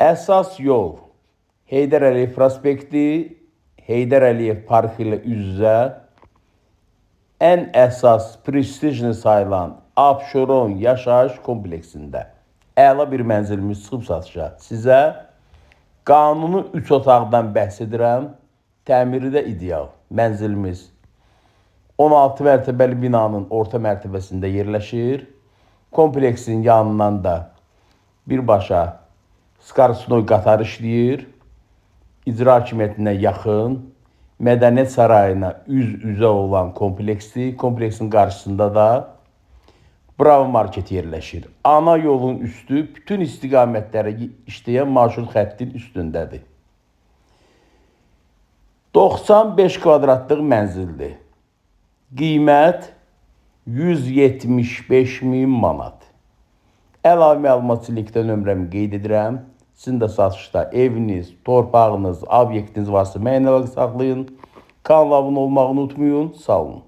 Əsas yol Heydər Əliyev prospekti, Heydər Əliyev parkı ilə üz-üzə, ən əsas prestijli sayılan Abşeron yaşayış kompleksində əla bir mənzilimiz çıxıb satışa. Sizə qanuni 3 otaqdan bəhs edirəm. Təmiri də ideal. Mənzilimiz 16 mərtəbəli binanın orta mərtəbəsində yerləşir. Kompleksin yanından da birbaşa Skarstoy qatarı işləyir. İcra hakimiyyətinə yaxın, Mədəniyyət Sarayına üz-üzə olan kompleksdir. Kompleksin qarşısında da Bravo Market yerləşir. Ana yolun üstü bütün istiqamətlərə işləyən marşrut xəttin üstündədir. 95 kvadratlıq mənzildir. Qiymət 175.000 manat. Əlavə məlumat üçün linkdə nömrəmi qeyd edirəm. Sizin də satışda eviniz, torpağınız, obyektiniz varsa mənə əlaqə saxlayın. Kanala abunə olmağı unutmayın. Sağ olun.